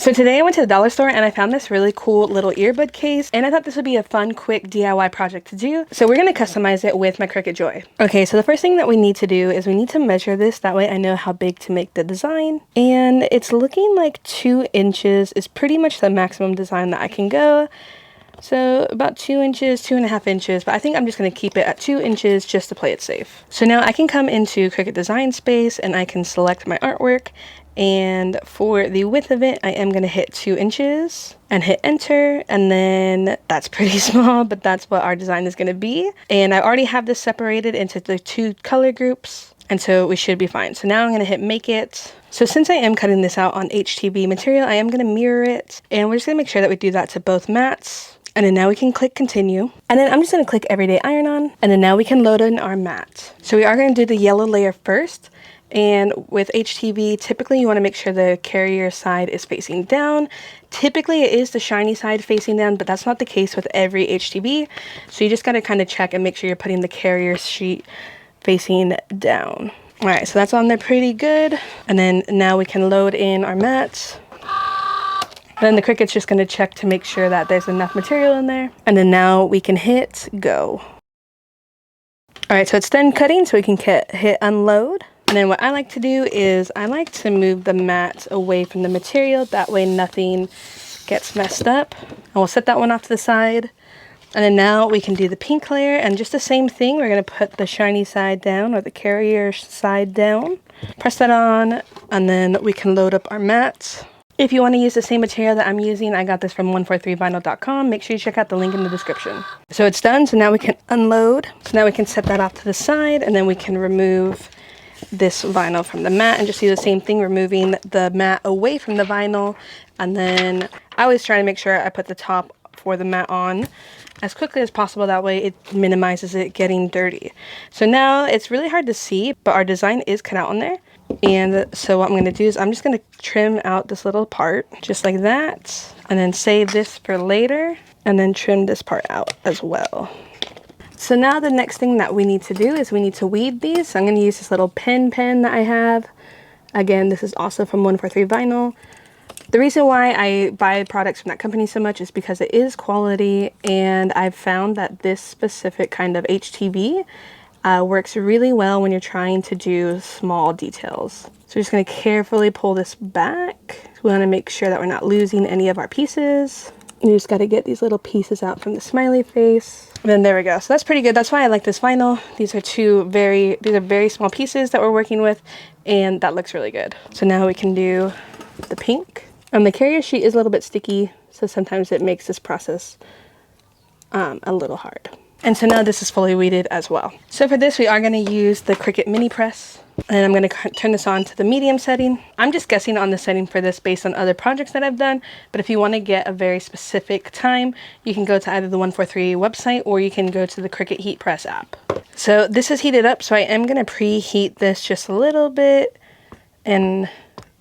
So today I went to the dollar store and I found this really cool little earbud case, and I thought this would be a fun, quick DIY project to do. So we're going to customize it with my Cricut Joy. Okay, so the first thing that we need to do is we need to measure this. That way I know how big to make the design. And it's looking like 2 inches is pretty much the maximum design that I can go. So about 2 inches, 2.5 inches, but I think I'm just going to keep it at 2 inches just to play it safe. So now I can come into Cricut Design Space and I can select my artwork. And for the width of it, I am going to hit 2 inches and hit enter. And then that's pretty small, but that's what our design is going to be. And I already have this separated into the 2 color groups. And so we should be fine. So now I'm going to hit make it. So since I am cutting this out on HTV material, I am going to mirror it. And we're just going to make sure that we do that to both mats. And then now we can click continue. And then I'm just going to click everyday iron on. And then now we can load in our mat. So we are going to do the yellow layer first. And with HTV, typically you want to make sure the carrier side is facing down. Typically it is the shiny side facing down, but that's not the case with every HTV. So you just got to kind of check and make sure you're putting the carrier sheet facing down. All right, so that's on there pretty good. And then now we can load in our mats. Then the Cricut's just going to check to make sure that there's enough material in there. And then now we can hit go. All right, so it's done cutting, so we can hit unload. And then what I like to do is I like to move the mat away from the material. That way nothing gets messed up. And we'll set that one off to the side. And then now we can do the pink layer, and just the same thing. We're going to put the shiny side down, or the carrier side down. Press that on, and then we can load up our mat. If you want to use the same material that I'm using, I got this from 143vinyl.com. Make sure you check out the link in the description. So it's done, so now we can unload. So now we can set that off to the side, and then we can remove this vinyl from the mat and just do the same thing, removing the mat away from the vinyl. And then I always try to make sure I put the top for the mat on as quickly as possible. That way it minimizes it getting dirty. So now it's really hard to see, but our design is cut out on there. And so what I'm going to do is I'm just going to trim out this little part just like that, and then save this for later, and then trim this part out as well. So now the next thing that we need to do is we need to weave these. So I'm going to use this little pen that I have. Again, this is also from 143 Vinyl. The reason why I buy products from that company so much is because it is quality, and I've found that this specific kind of HTV works really well when you're trying to do small details. So we're just going to carefully pull this back. We want to make sure that we're not losing any of our pieces. You just got to get these little pieces out from the smiley face. And then there we go. So that's pretty good. That's why I like this vinyl. These are very small pieces that we're working with, and that looks really good. So now we can do the pink. The carrier sheet is a little bit sticky, so sometimes it makes this process a little hard. And so now this is fully weeded as well. So for this, we are going to use the Cricut mini press. And I'm going to turn this on to the medium setting. I'm just guessing on the setting for this based on other projects that I've done. But if you want to get a very specific time, you can go to either the 143 website, or you can go to the Cricut Heat Press app. So this is heated up, so I am going to preheat this just a little bit, and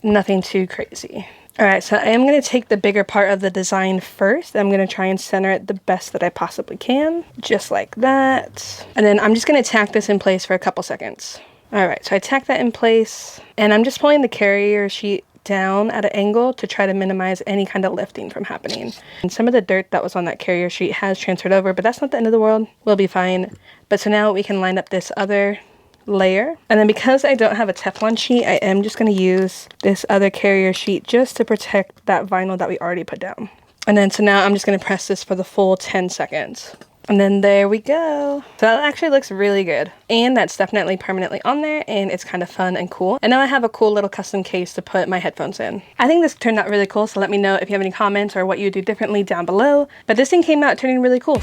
nothing too crazy. All right, so I am going to take the bigger part of the design first. I'm going to try and center it the best that I possibly can, just like that. And then I'm just going to tack this in place for a couple seconds. All right, so I tack that in place, and I'm just pulling the carrier sheet down at an angle to try to minimize any kind of lifting from happening. And some of the dirt that was on that carrier sheet has transferred over, but that's not the end of the world. We'll be fine. But so now we can line up this other layer. And then because I don't have a Teflon sheet, I am just going to use this other carrier sheet just to protect that vinyl that we already put down. And then so now I'm just going to press this for the full 10 seconds. And then there we go. So that actually looks really good. And that's definitely permanently on there, and it's kind of fun and cool. And now I have a cool little custom case to put my headphones in. I think this turned out really cool, so let me know if you have any comments or what you would do differently down below. But this thing came out turning really cool.